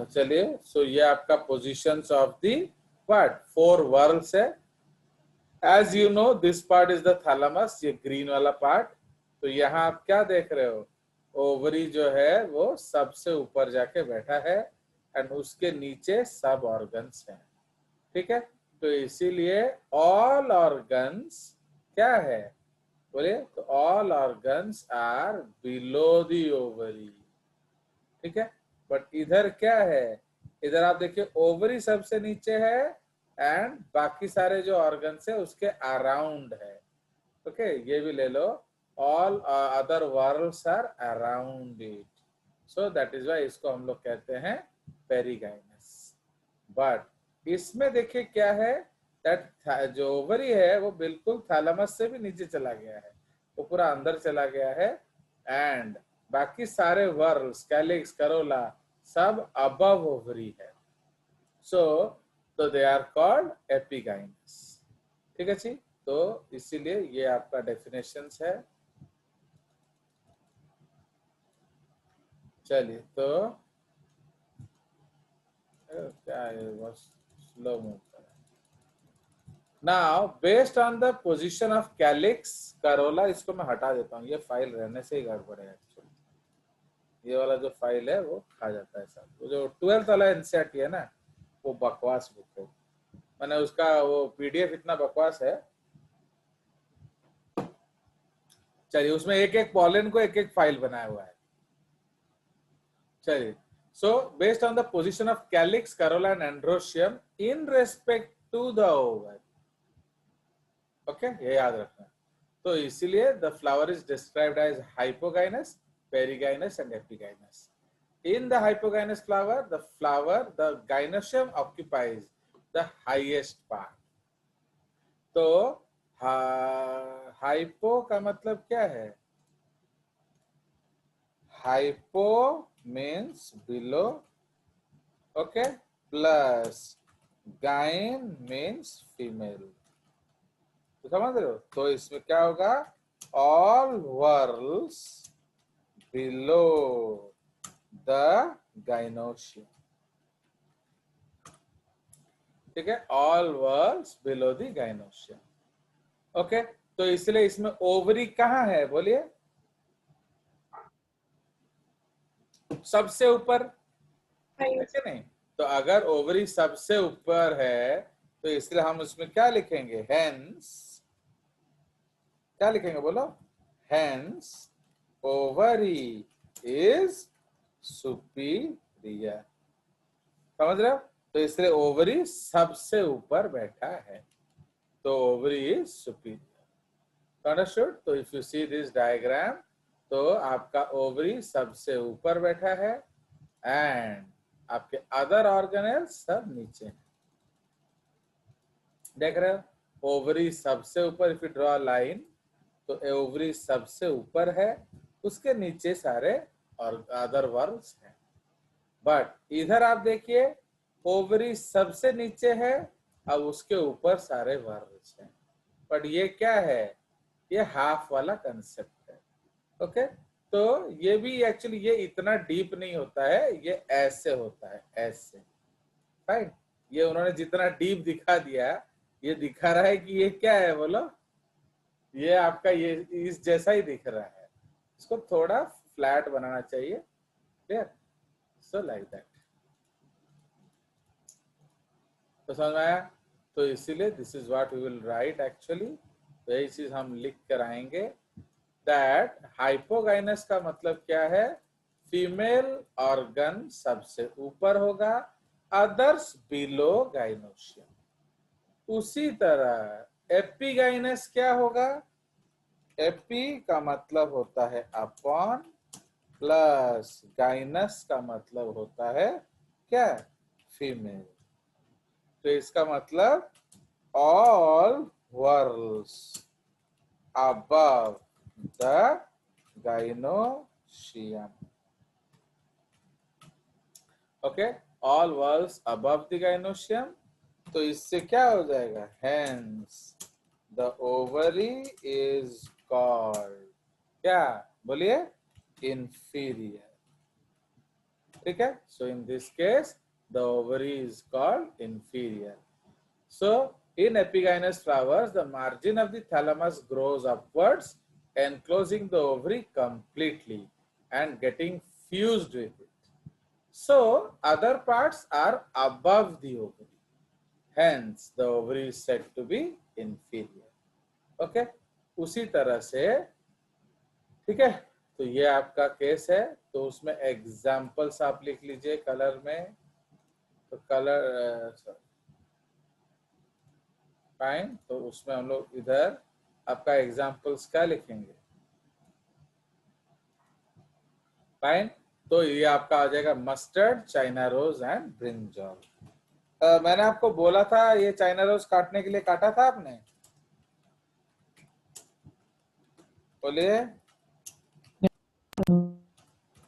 चलिए, सो ये आपका positions of the what 4 whorls है। As you know this part is the thalamus, ये ग्रीन वाला पार्ट। तो यहाँ आप क्या देख रहे हो, ओवरी जो है वो सबसे ऊपर जाके बैठा है एंड उसके नीचे सब ऑर्गन्स हैं। ठीक है, तो इसीलिए ऑल ऑर्गन्स क्या है बोलिए, तो all organs are below the ovary. ठीक है, बट इधर क्या है, इधर आप देखिए ओवरी सबसे नीचे है एंड बाकी सारे जो ऑर्गन्स है उसके अराउंड है। ओके, ये भी ले लो, all other whorls are around it, so that is why इसको हम लोग कहते हैं पेरिगाइनस। बट इसमें देखिए क्या है, दैट जो ओवरी है वो बिल्कुल थैलेमस से भी नीचे चला गया है, वो पूरा अंदर चला गया है एंड बाकी सारे वर्ल्स कैलिक्स करोला सब अबव ओवरी है, सो तो दे आर कॉल्ड एपिगाइनस। ठीक है जी, तो इसीलिए ये आपका डेफिनेशंस है। चलिए, तो क्या है, बस स्लो मूव कर रहा है। Now based on the position of calyx Corolla, इसको मैं हटा देता हूँ, ये फाइल रहने से ही गड़बड़ है एक्चुअली। ये वाला जो फाइल है वो खा जाता है सब, वो जो 12th वाला एनसीईआरटी है ना, वो बकवास बुक है, मैंने उसका वो पीडीएफ इतना बकवास है। चलिए, उसमें एक एक पॉलन को एक एक फाइल बनाया हुआ है। चलिए, so based on the position of calyx corolla and androecium in respect to the ovary, okay, ये याद रखना। तो इसीलिए the flower is described as hypogynous, perigynous and epigynous. In the hypogynous flower, the gynoecium occupies the highest part. तो hypo का मतलब क्या है, hypo means below, okay, plus again means female. तो समझ रहे हो, तो इसमें क्या होगा, all whorls below the gynoecium. ठीक है, all whorls below the gynoecium. Okay, तो इसलिए इसमें ओवरी कहाँ है बोलिए, सबसे ऊपर है कि नहीं। तो अगर ओवरी सबसे ऊपर है तो इसलिए हम उसमें क्या लिखेंगे, हेंस, क्या लिखेंगे बोलो, हेंस ओवरी इज सुपीरियर। समझ रहे हो, तो इसलिए ओवरी सबसे ऊपर बैठा है, तो ओवरी इज सुपीरियर। अंडरस्टूड। तो if you see this diagram, तो आपका ओवरी सबसे ऊपर बैठा है एंड आपके अदर ऑर्गेनेल्स सब नीचे हैं। देख रहे हो, ओवरी सबसे ऊपर, इफ यू ड्रॉ लाइन तो ओवरी सबसे ऊपर है, उसके नीचे सारे और अदर वर्ल्स हैं। बट इधर आप देखिए, ओवरी सबसे नीचे है, अब उसके ऊपर सारे वर्ल्स हैं। बट ये क्या है, ये हाफ वाला कंसेप्ट है। ओके, तो ये भी एक्चुअली ये इतना डीप नहीं होता है, ये ऐसे होता है, ऐसे, राइट। ये उन्होंने जितना डीप दिखा दिया, ये दिखा रहा है कि ये क्या है बोलो, ये आपका ये इस जैसा ही दिख रहा है, इसको थोड़ा फ्लैट बनाना चाहिए, क्लियर, सो लाइक दैट। तो समझ में आया, तो इसीलिए this is what we will write actually, तो यही चीज हम लिख कर आएंगे, दैट हाइपोगाइनस का मतलब क्या है, फीमेल ऑर्गन सबसे ऊपर होगा, अदर्स बिलो गाइनोशियम। उसी तरह एपिगाइनस क्या होगा, एपी का मतलब होता है अपॉन, प्लस गाइनस का मतलब होता है क्या, फीमेल। तो इसका मतलब all whorls above the gynoecium, okay, all whorls above the gynoecium. तो इससे क्या हो जाएगा, hence the ovary is called क्या बोलिए, इंफीरियर। ठीक है. So in this case the ovary is called inferior. So in epigynous flowers, the margin of the thalamus grows upwards, enclosing the ovary completely and getting fused with it. So other parts are above the ovary. Hence, the ovary is said to be inferior. Okay? उसी तरह से, ठीक है. तो ये आपका case है. तो उसमें एग्जाम्पल्स आप लिख लीजिए कलर में. तो कलर फाइन. तो उसमें हम लोग इधर आपका एग्जाम्पल्स क्या लिखेंगे. फाइन. तो ये आपका आ जाएगा mustard, China rose and brinjal. मैंने आपको बोला था ये चाइना रोज काटने के लिए, काटा था आपने? बोलिए.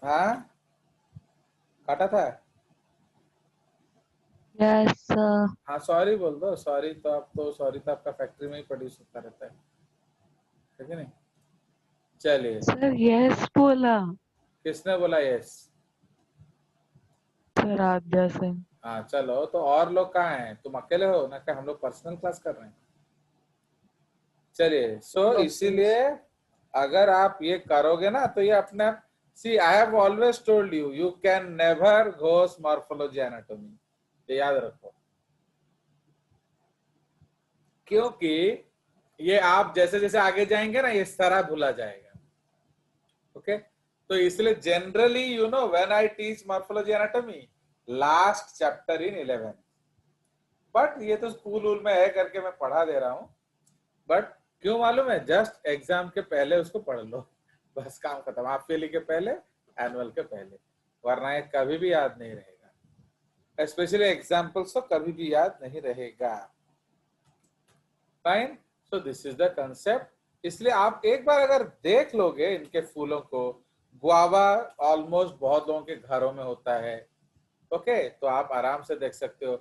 हाँ, काटा था. Yes sir. हाँ, सॉरी बोल दो. सॉरी तो आप तो सॉरी तो आपका फैक्ट्री में ही प्रोड्यूस होता रहता है, ठीक है नहीं. चलिए. सर यस बोला. किसने बोला यस? सर आद्या सिंह. हाँ चलो. तो और लोग कहाँ हैं? तुम अकेले हो ना? क्या हम लोग पर्सनल क्लास कर रहे हैं? चलिए. सो इसीलिए अगर आप ये करोगे ना तो ये अपने see I have always told you you can never घोस मॉर्फोलॉजी एनाटॉमी. ये याद रखो, क्योंकि ये आप जैसे जैसे आगे जाएंगे ना ये सारा भूला जाएगा. ओके. तो इसलिए generally you know when I teach morphology anatomy last chapter in 11th. But ये तो स्कूल वूल में है करके मैं पढ़ा दे रहा हूं. बट क्यों मालूम है? जस्ट एग्जाम के पहले उसको पढ़ लो, बस काम खत्म. हाफ ईयरली के पहले, एनुअल के पहले. वरना ये कभी भी याद नहीं रहेगा. स्पेशली एग्जाम्पल्स तो कभी भी याद नहीं रहेगा. Fine. So this is the concept. इसलिए आप एक बार अगर देख लोगे इनके फूलों को, गुआवा ऑलमोस्ट बहुत लोगों के घरों में होता है. ओके. तो आप आराम से देख सकते हो.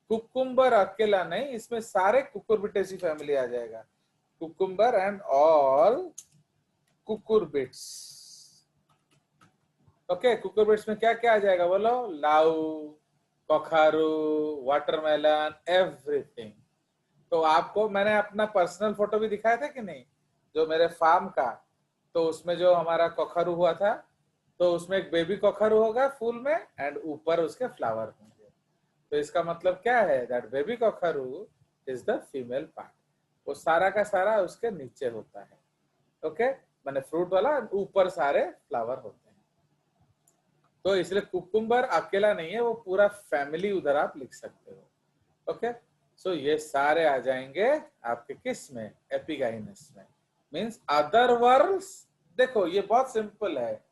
कुकुम्बर अकेला नहीं, इसमें सारे कुकुरबिटेसी फैमिली आ जाएगा. Cucumber and all cucurbits. Okay. Cucurbits में क्या क्या आ जाएगा बोलो? लाउ, कखारू, वाटरमेलन, एवरीथिंग. तो आपको मैंने अपना पर्सनल फोटो भी दिखाया था कि नहीं, जो मेरे फार्म का. तो उसमें जो हमारा कखारू हुआ था, तो उसमें एक बेबी कखारू होगा फूल में एंड ऊपर उसके फ्लावर होंगे. तो इसका मतलब क्या है? दैट बेबी कखारू इज द फीमेल पार्ट. वो सारा का सारा उसके नीचे होता है. ओके. मैंने फ्रूट वाला, ऊपर सारे फ्लावर होते हैं. तो इसलिए कुकुम्बर अकेला नहीं है, वो पूरा फैमिली उधर आप लिख सकते हो. ओके. सो ये सारे आ जाएंगे आपके किस में? एपिगाइनस में. Means other whorls. देखो ये बहुत सिंपल है.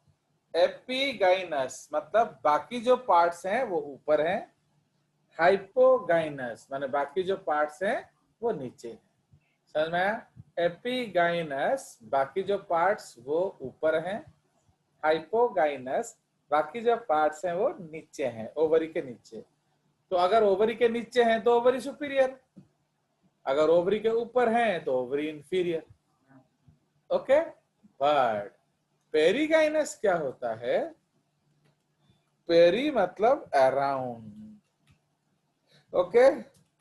एपिगाइनस मतलब बाकी जो पार्ट्स हैं वो ऊपर हैं. हाइपोगाइनस माने बाकी जो पार्ट्स हैं वो नीचे हैं. समझ में आया? एपिगाइनस बाकी जो पार्ट्स वो ऊपर हैं. हाइपोगाइनस बाकी जो पार्ट्स हैं वो नीचे हैं, ओवरी के नीचे. तो अगर ओवरी के नीचे हैं तो ओवरी सुपीरियर, अगर ओवरी के ऊपर हैं तो ovary inferior. Okay. But perigynous क्या होता है? पेरी मतलब अराउंड. ओके.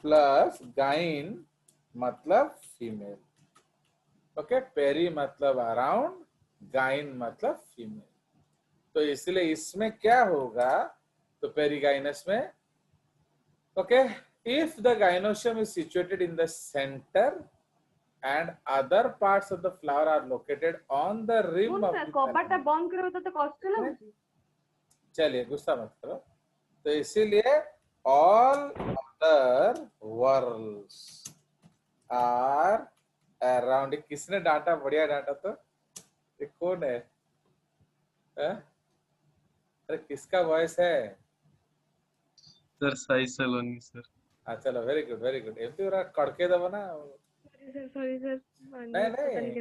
प्लस गाइन मतलब फीमेल. ओके. पेरी मतलब अराउंड, गाइन मतलब फीमेल. तो इसलिए इसमें क्या होगा? तो पेरीगाइनस में, okay, if the gynoecium is situated in the center and other parts of the flower are located on the rim of the कपाटा बंद करो तो कष्ट लाଗୁଛି. चलिए गुस्सा मत करो. तो इसीलिए all other whorls are around. किसने डांटा? बढ़िया डांटा. तो ये कौन है? अरे किसका वॉइस है? सर साई सलोनी सर. हाँ चलो. Very good very good. एमती पूरा कड़के दबो ना. Sorry sir. नहीं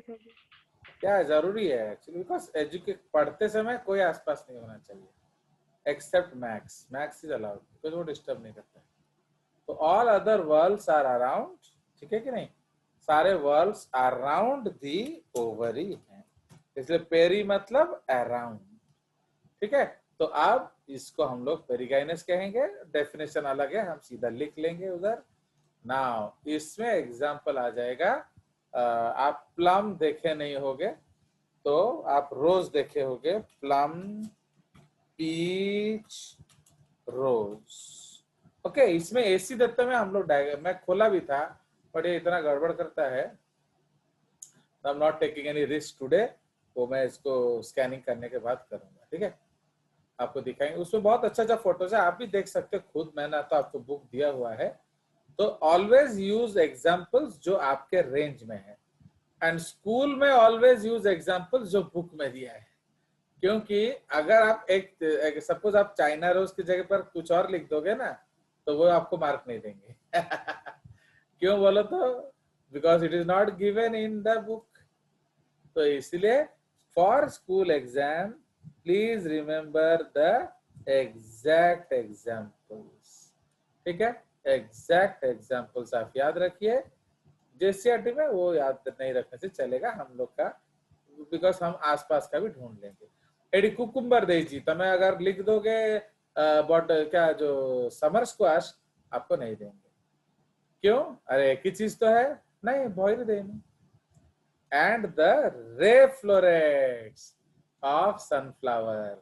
क्या जरूरी है एक्चुअली, बिकॉज एजुकेट पढ़ते समय कोई आसपास नहीं होना चाहिए except Max. Max is allowed because वो डिस्टर्ब नहीं करता है. तो all other whorls are around. ठीक है कि नहीं? सारे वर्ल्ड्स अराउंड दी ओवरी हैं. इसलिए पेरी मतलब अराउंड. ठीक है. तो अब इसको हम लोग पेरिकाइनस कहेंगे, डेफिनेशन अलग है, हम सीधा लिख लेंगे उधर। नाउ इसमें एग्जांपल आ जाएगा, आप प्लम देखे नहीं होगे तो आप रोज देखे होगे, प्लम, पीच, रोज। ओके, इसमें एसी दत्ता में हम लोग मैं खोला भी था बट ये इतना गड़बड़ करता है, I am not taking any risk today, वो मैं इसको स्कैनिंग करने के बाद करूंगा, ठीक है। आपको दिखाएंगे, उसमें बहुत अच्छा अच्छा फोटोज है, आप भी देख सकते हो खुद, मैंने तो आपको बुक दिया हुआ है। तो ऑलवेज यूज एग्जांपल्स जो आपके रेंज में है, एंड स्कूल में ऑलवेज यूज एग्जांपल्स जो बुक में दिया है, क्योंकि अगर आप एक सपोज आप चाइना रोज की जगह पर कुछ और लिख दोगे ना तो वो आपको मार्क नहीं देंगे। क्यों बोलो तो, because it is not given in the book. तो इसलिए for school exam please remember the exact examples, ठीक है। एग्जैक्ट एग्जाम्पल्स आप याद रखिए, जेसीईआरटी में वो याद नहीं रखने से चलेगा हम लोग का, बिकॉज हम आसपास का भी ढूंढ लेंगे। एडी कुकुम्बर देजी तमें अगर लिख दोगे बट क्या जो समर स्क्वाश आपको नहीं देंगे, क्यों? अरे एक ही चीज तो है, नहीं भोर देनी। And the ray florets of sunflower,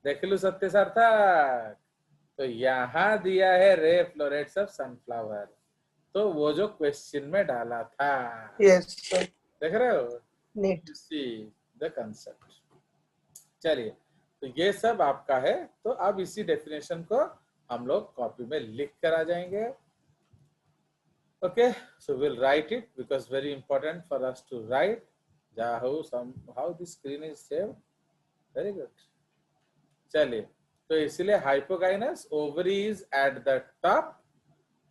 देख लो सत्य सार्थक, तो यहाँ दिया है रे फ्लोरेट्स ऑफ सनफ्लावर, तो वो जो क्वेश्चन में डाला था, यस सर, देख रहे हो, नीट। See the concept. चलिए, तो ये सब आपका है, तो अब इसी डेफिनेशन को हम लोग कॉपी में लिख कर आ जाएंगे। Okay, so will write it because very important for us to write how the screen is saved. Very good. चलिए, तो इसलिए hypogynous ovary is at the top,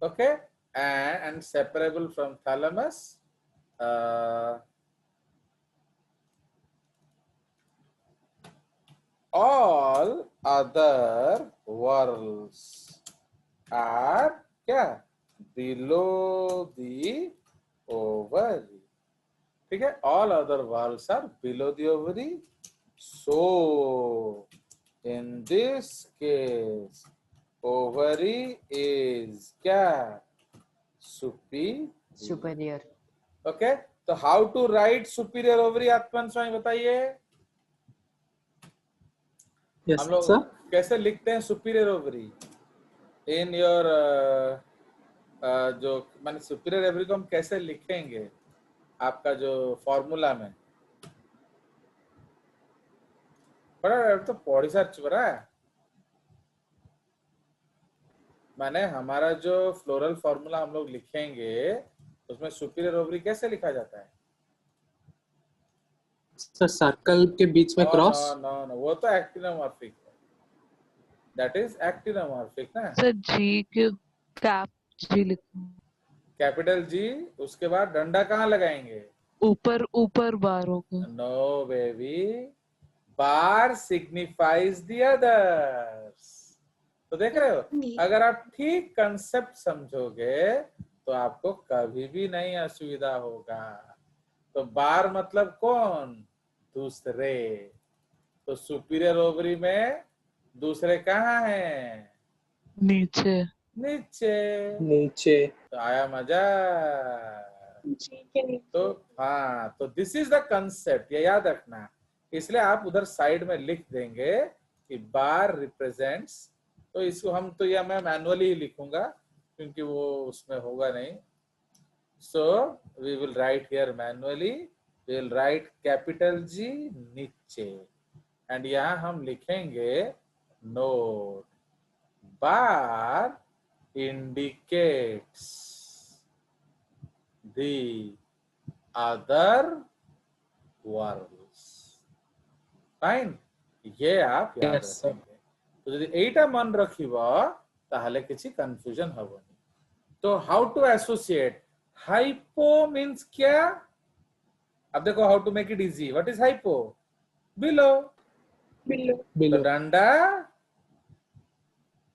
okay, and separable from thalamus. All other whorls are क्या? Below the ovary, ठीक है। All other whorls are below the ovary. So in this case ovary is क्या? superior. Okay, तो how to write superior ovary, Atman Swami बताइए। Yes हम लोग sir, कैसे लिखते हैं सुपीरियर ओवरी इन योर जो माने सुपीरियर ओवरी को हम कैसे लिखेंगे आपका जो फॉर्मूला में, पढ़ा तो पढ़ी सर्च पड़ा, माने हमारा जो फ्लोरल फॉर्मूला हम लोग लिखेंगे उसमें सुपीरियर ओवरी कैसे लिखा जाता है? सर सर्कल के बीच में क्रॉस। नो, वो तो एक्टिनोमॉर्फिक है, दैट इज एक्टिनोमॉर्फिक ना। सर जी के कैप जी लिखो, कैपिटल जी, उसके बाद डंडा कहाँ लगाएंगे? ऊपर ऊपर बारों को। No baby, bar signifies the others. तो देख रहे हो, अगर आप ठीक कंसेप्ट समझोगे तो आपको कभी भी नहीं असुविधा होगा। तो बार मतलब कौन? दूसरे। तो सुपीरियर ओवरी में दूसरे कहाँ हैं? नीचे। नीचे। तो आया मजा। तो हाँ, तो दिस इज द कंसेप्ट, ये याद रखना। इसलिए आप उधर साइड में लिख देंगे कि बार रिप्रेजेंट्स, तो इसको हम तो या मैं मैनुअली ही लिखूंगा क्योंकि वो उसमें होगा नहीं। So we will write here manually, we will write capital G नीचे, एंड यहाँ हम लिखेंगे note, bar indicates the other worlds. Fine, ये आप याद रखेंगे। तो यदि एटा मन रखिबा ताहले किसी कंफ्यूजन हबनी। तो how to associate, hypo means क्या? अब देखो how to make it easy, what is hypo? Below. तो डंडा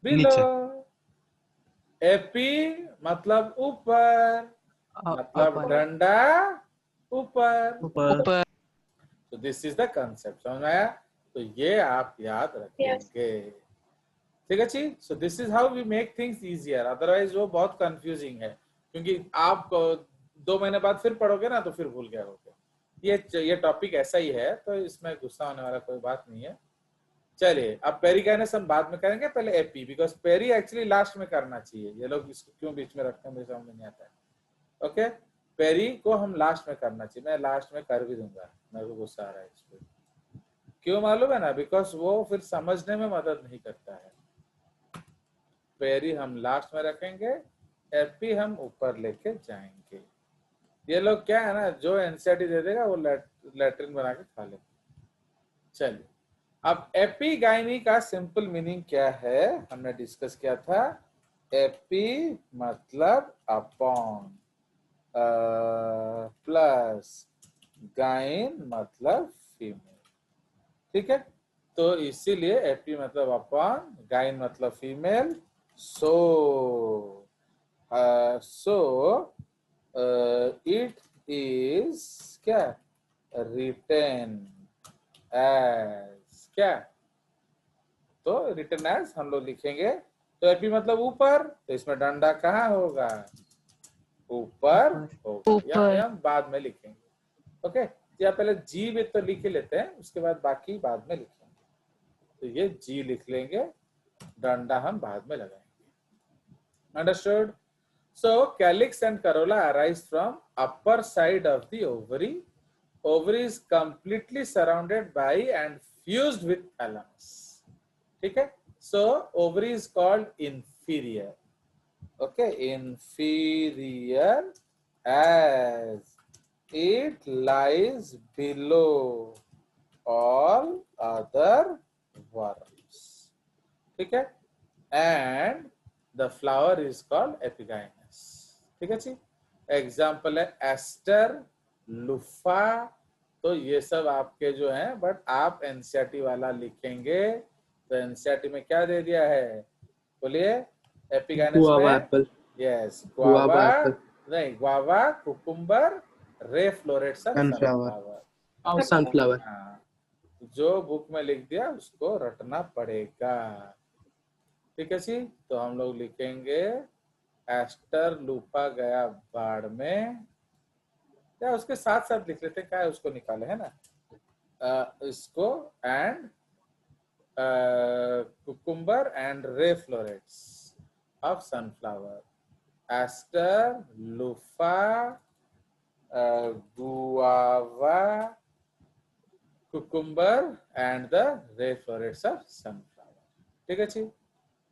बिलो, एपी मतलब ऊपर, मतलब डंडा ऊपर। ऊपर। तो दिस इज द कंसेप्ट, समझ में आया? तो ये आप याद रखेंगे। ठीक है जी। So this is how we make things easier, otherwise वो बहुत कंफ्यूजिंग है, क्योंकि आप 2 महीने बाद फिर पढ़ोगे ना तो फिर भूल गए होगे। ये टॉपिक ऐसा ही है, तो इसमें गुस्सा होने वाला कोई बात नहीं है। चलिए, अब पेरिकाइनेस हम बाद में करेंगे, पहले epi, because peri actually last में करना चाहिए। ये लोग इसको क्यों बीच में रखते हैं मुझे समझ में नहीं आता है। ओके, पेरी को हम लास्ट में करना चाहिए, मैं लास्ट में कर भी दूंगा, मेरे को गुस्सा आ रहा है इस पे। क्यों मालूम है ना, बिकॉज वो फिर समझने में मदद नहीं करता है। पेरी हम लास्ट में रखेंगे, एपी हम ऊपर लेके जाएंगे। ये लोग क्या है ना, जो एनसीईआरटी दे देगा वो लैट्रिन बना के खा लेंगे। चलिए, अब एपीगाइनी का सिंपल मीनिंग क्या है हमने डिस्कस किया था। एपी मतलब अपॉन, प्लस गाइन मतलब फीमेल। ठीक है, तो इसीलिए एपी मतलब अपॉन, गाइन मतलब फीमेल। सो इट इज क्या, रिटेन एज क्या, तो रिटर्न एज हम लोग लिखेंगे। तो एपी मतलब ऊपर, तो इसमें डंडा कहाँ होगा, ऊपर होगा, ऊपर। या हम बाद में लिखेंगे। ओके, या पहले जी भी तो लिख लेते हैं, उसके बाद बाकी बाद में लिखेंगे। तो ये जी लिख लेंगे, डंडा हम बाद में लगाएंगे। Understood. So calyx and corolla arise from upper side of the ovary. Ovary is completely surrounded by and fused with thalamus. ठीक है, so ovary is called inferior. Okay, inferior as it lies below all other worms. ठीक है, and the flower is called epigynous. ठीक है जी। Example है ester, luffa, तो ये सब आपके जो हैं, बट आप एनसीईआरटी वाला लिखेंगे तो एनसीईआरटी में क्या दे दिया है, बोलिए। एपिगाइनस में यस, गुआवा नहीं, गुआवा, कुकुम्बर, रे फ्लोरेट्स ऑफ सनफ्लावर। सनफ्लावर। हाँ, जो बुक में लिख दिया उसको रटना पड़ेगा। ठीक है जी। तो हम लोग लिखेंगे एस्टर लूपा गया बाढ़ में, या उसके साथ साथ लिख लेते हैं, क्या है उसको निकाले है ना, इसको and cucumber and ray florets of sunflower. Aster, luffa, guava, cucumber and the ray florets of sunflower. ठीक है जी।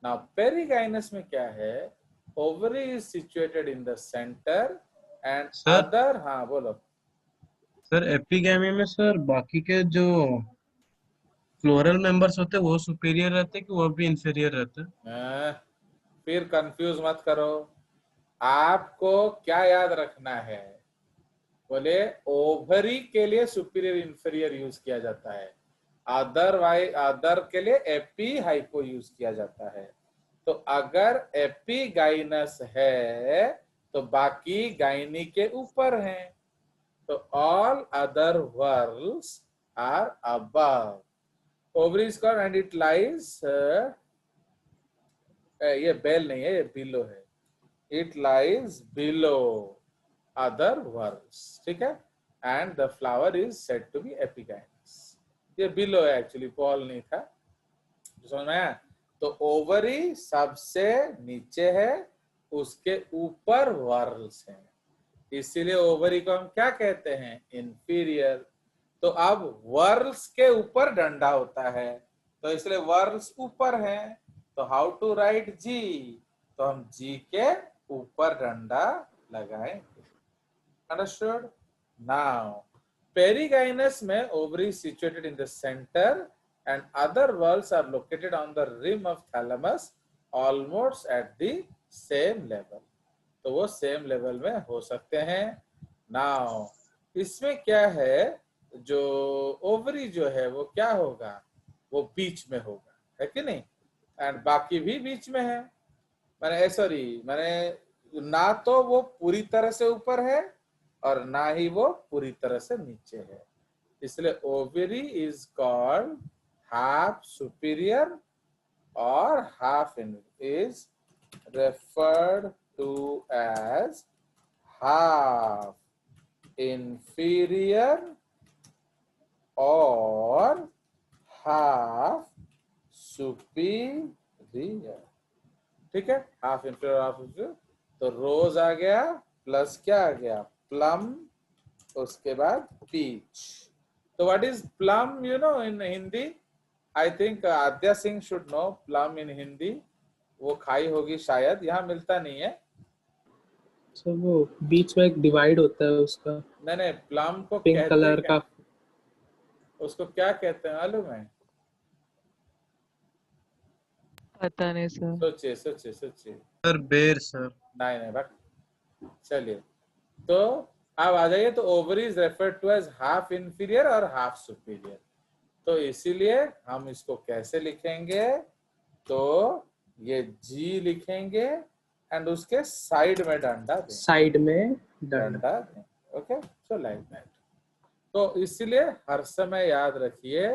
नाउ पेरिगाइनस में क्या है, ovary is situated in the centre and other, हाँ बोलो सर। एपिगैमी में सर बाकी के जो फ्लोरल मेंबर्स होते हैं वो सुपीरियर रहते हैं कि वो भी इंफीरियर रहते हैं? फिर कंफ्यूज मत करो, आपको क्या याद रखना है, बोले ओवरी के लिए सुपीरियर इंफीरियर यूज किया जाता है, अदर के लिए एपी हाइपो यूज किया जाता है। तो अगर एपिगाइनस है तो बाकी गाइनी के ऊपर हैं, तो all other whorls are above. Ovary is called and it lies, ये बेल नहीं है, ये बिलो है, it lies below other whorls. ठीक है, and the flower is said to be epigynous. ये बिलो है एक्चुअली, बॉल नहीं था, समझ में आया। तो ओवरी सबसे नीचे है, उसके ऊपर वर्ल्स हैं, इसीलिए ओवरी को हम क्या कहते हैं, इंफीरियर। तो अब वर्ल्स के ऊपर डंडा होता है, तो इसलिए वर्ल्स ऊपर हैं, तो हाउ टू राइट जी, तो हम जी के ऊपर डंडा लगाएंगे। अंडरस्टूड। नाउ पेरिगाइनस में ovary situated in the centre and other whorls are located on the rim of thalamus almost at the same level. तो वो सेम लेवल में हो सकते हैं। नाउ इसमें क्या है, जो ओवरी जो है वो क्या होगा, वो बीच में होगा, है कि नहीं, एंड बाकी भी बीच में है। मैंने ना तो वो पूरी तरह से ऊपर है और ना ही वो पूरी तरह से नीचे है, इसलिए ovary is called half superior or half is referred to as half inferior or half superior. ठीक है, हाफ इंफीरियर हाफ सुपीरियर. तो रोज आ गया प्लस क्या आ गया, प्लम, उसके बाद पीच. तो what is plum you know in Hindi? I think Aadya Singh should know plum in Hindi. वो खाई होगी शायद, यहाँ मिलता नहीं है. सर वो बीच में एक डिवाइड होता है उसका, नहीं, प्लम को पिंक कहते कलर क्या? का. उसको क्या कहते हैं मालूम है? पता नहीं सर। सोचिए सोचिए सोचिए. सर बेर सर. नहीं बट चलिए, तो अब आ जाइए. तो ovary is referred to as half inferior और हाफ सुपीरियर. तो इसीलिए हम इसको कैसे लिखेंगे? तो ये जी लिखेंगे एंड उसके साइड में डंडा दें. साइड में डंडा. डंडा दें. Okay, so like that. तो इसीलिए हर समय याद रखिए,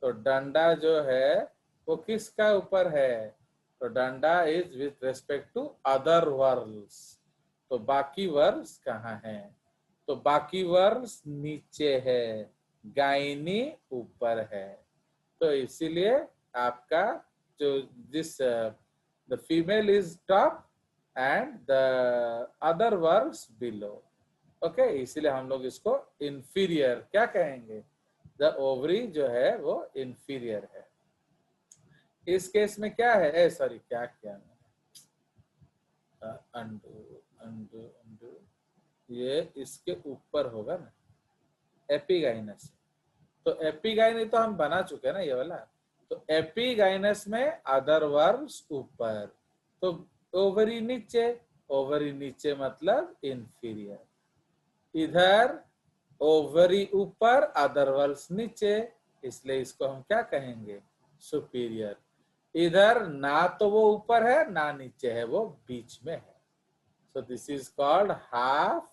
तो डंडा जो है वो किसका ऊपर है? तो डंडा is with respect to other whorls. तो बाकी वर्ल्स कहाँ हैं? तो बाकी वर्ल्स नीचे है, गायनी ऊपर है. तो इसीलिए आपका जो this the female is top and the other whorls below. Okay, इसीलिए हम लोग इसको इंफीरियर क्या कहेंगे? द ओवरी जो है वो इंफीरियर है. इस केस में क्या है, सॉरी क्या किया मैंने, अंडू अंडू अंडू, ये इसके ऊपर होगा ना, एपिगाइनस. तो एपिगाइनी तो हम बना चुके हैं ना ये वाला. तो एपिगाइनस में अदर वर्ब्स ऊपर, तो ओवरी नीचे. ओवरी नीचे मतलब इंफीरियर. इधर ओवरी ऊपर अदर वर्ब्स नीचे, इसलिए इसको हम क्या कहेंगे? सुपीरियर. इधर ना तो वो ऊपर है ना नीचे है, वो बीच में है. सो this is called half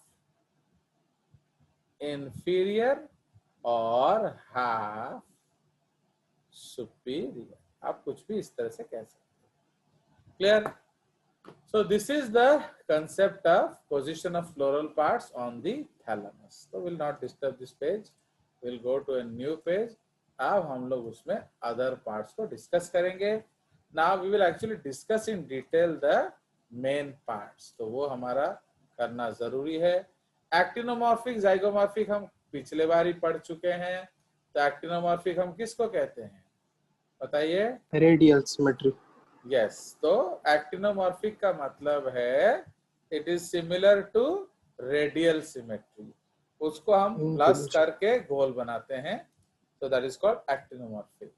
inferior और हाफ सुपीरियर. आप कुछ भी इस तरह से कह सकते हैं. Clear? So this is the concept of position of floral parts on the thalamus. So we'll not disturb this page. We'll go to a new page. अब हम लोग उसमें other parts को discuss करेंगे. Now we will actually discuss in detail the main parts. तो वो हमारा करना जरूरी है. एक्टिनोमॉर्फिक जाइगोमॉर्फिक हम पिछले बार ही पढ़ चुके हैं. तो एक्टिनोमॉर्फिक हम किसको कहते हैं बताइए? Radial symmetry. यस. तो एक्टिनोमॉर्फिक का मतलब है it is similar to radial symmetry. उसको हम प्लस करके गोल बनाते हैं. तो that is called actinomorphic.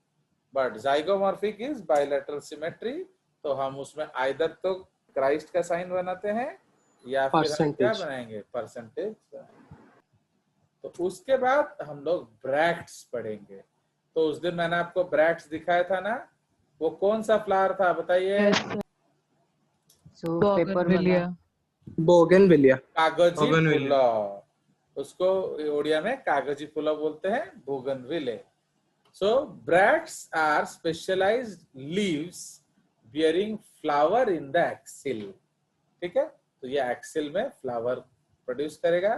But zygomorphic is bilateral symmetry. तो हम उसमें आइदर तो क्राइस्ट का साइन बनाते हैं या फिर हम क्या बनाएंगे? परसेंटेज. तो उसके बाद हम लोग ब्रैक्ट्स पढ़ेंगे. तो उस दिन मैंने आपको ब्रैक्ट्स दिखाया था ना, वो कौन सा फ्लावर था बताइए? बोगनविलिया. बोगनविलिया. कागजी फूला. उसको ओडिया में कागजी फूला बोलते हैं, bougainvillea. So bracts are specialised leaves bearing flower in the axil. ठीक है, तो ये एक्सिल में फ्लावर प्रोड्यूस करेगा.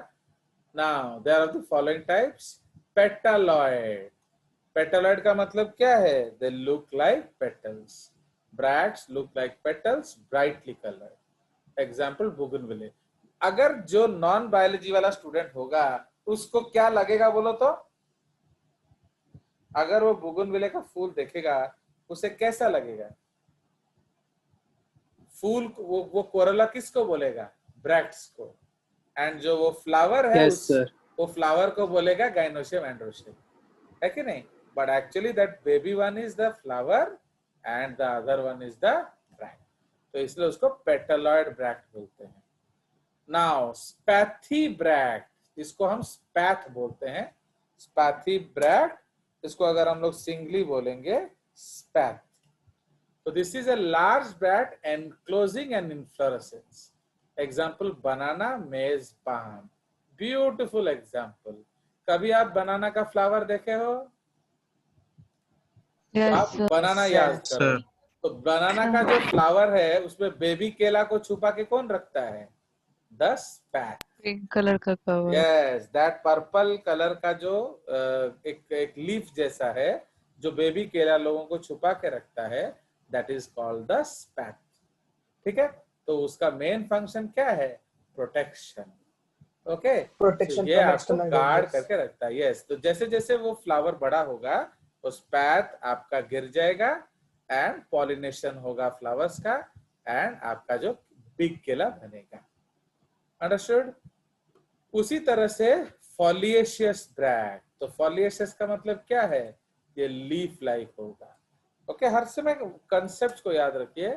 Now there are the following types. Petaloid. Petaloid का मतलब क्या है? They look like petals. Bracts look like petals, brightly coloured. Example bougainvillea. अगर जो नॉन बायोलॉजी वाला स्टूडेंट होगा उसको क्या लगेगा बोलो तो? अगर वो बोगनविले का फूल देखेगा उसे कैसा लगेगा? फूल वो कोरोला किसको बोलेगा? ब्रैक्ट्स को. एंड जो वो फ्लावर है वो फ्लावर को बोलेगा गाइनोशियम एंड्रोशियम. है कि नहीं? But actually that baby one is the flower and the other one is the bract. तो इसलिए उसको पेटलॉइड ब्रैक्ट बोलते हैं. Now spathy bract, इसको हम स्पैथ बोलते हैं. स्पैथी ब्रैक्ट, इसको अगर हम लोग सिंगली बोलेंगे स्पैथ. तो this is a large bract enclosing an inflorescence. Example banana, maize, palm. Beautiful example. कभी आप बनाना का फ्लावर देखे हो? तो Yes, आप sir. बनाना याद करो। सर तो बनाना का जो फ्लावर है उसमें बेबी केला को छुपा के कौन रखता है? The spathe. Pink color का cover. Yes, that purple colour का जो एक लीफ जैसा है जो बेबी केला लोगों को छुपा के रखता है, that is called the spathe. ठीक है, तो उसका मेन फंक्शन क्या है? प्रोटेक्शन। ओके, Protection ये from आपको external गार्ड dangers. करके रखता है। यस, तो जैसे जैसे वो फ्लावर बड़ा होगा तो स्पैथ आपका गिर जाएगा एंड पॉलिनेशन होगा फ्लावर्स का एंड आपका जो बिग केला बनेगा। अंडरस्टूड? उसी तरह से फॉलिएशियस ब्रैक्ट, तो फॉलिएशियस का मतलब क्या है? ये लीफ लाइक होगा। ओके, हर समय कंसेप्ट को याद रखिए।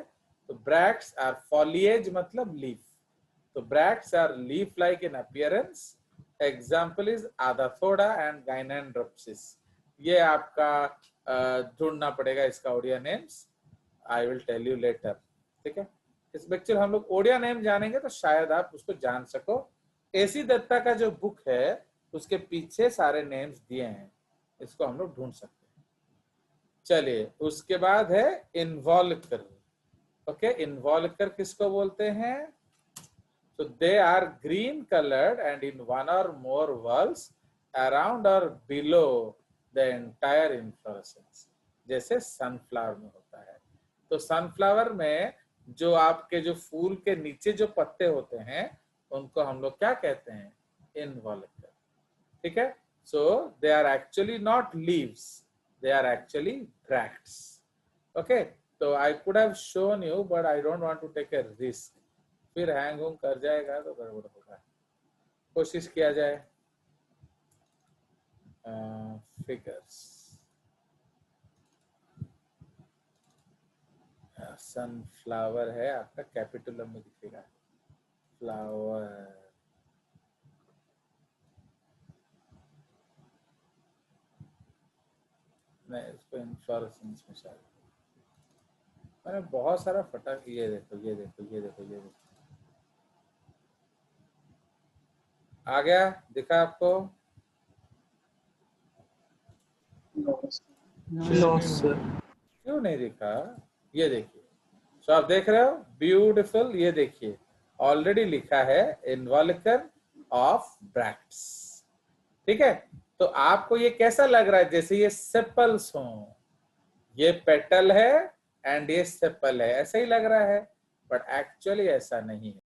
तो ब्रैक्ट्स आर फॉलिएज मतलब लीफ, तो bracts are leaf like in appearance. Example is adhatoda and gynandropsis. ये आपका ढूंढना पड़ेगा इसका Odia names, I will tell you later. ठीक है, इस एक्चुअली हम लोग ओडिया नेम जानेंगे तो शायद आप उसको जान सको। एसी दत्ता का जो बुक है उसके पीछे सारे नेम्स दिए हैं, इसको हम लोग ढूंढ सकते हैं। चलिए, उसके बाद है इन्वॉल्कर। ओके, इन्वॉल्कर किसको बोलते हैं? तो they are green coloured and in one or more whorls around or below the entire inflorescence, जैसे सनफ्लावर में होता है। तो सनफ्लावर में जो आपके जो फूल के नीचे जो पत्ते होते हैं उनको हम लोग क्या कहते हैं? इन्वॉल्कर। ठीक है, so they are actually not leaves, they are actually bracts. Okay, so I could have shown you but I don't want to take a risk, फिर हैंग होंग कर जाएगा तो गड़बड़ होगा। कोशिश किया जाए। फिगर्स, सनफ्लावर है आपका, कैपिटल में दिखेगा फ्लावर। नहीं, इसको इन्फ्लोरेसेंस में शायद मैंने बहुत सारा फटा। ये देखो, ये देखो, ये देखो, ये देखो, आ गया? दिखा आपको? No, sir. क्यों नहीं दिखा? ये देखिए, तो आप देख रहे हो, ब्यूटीफुल। ये देखिए, ऑलरेडी लिखा है इन्वॉल्कर ऑफ ब्रैक्ट्स। ठीक है, तो आपको ये कैसा लग रहा है? जैसे ये सेपल्स हों, ये पेटल है एंड ये सेपल है, ऐसा ही लग रहा है, बट एक्चुअली ऐसा नहीं है।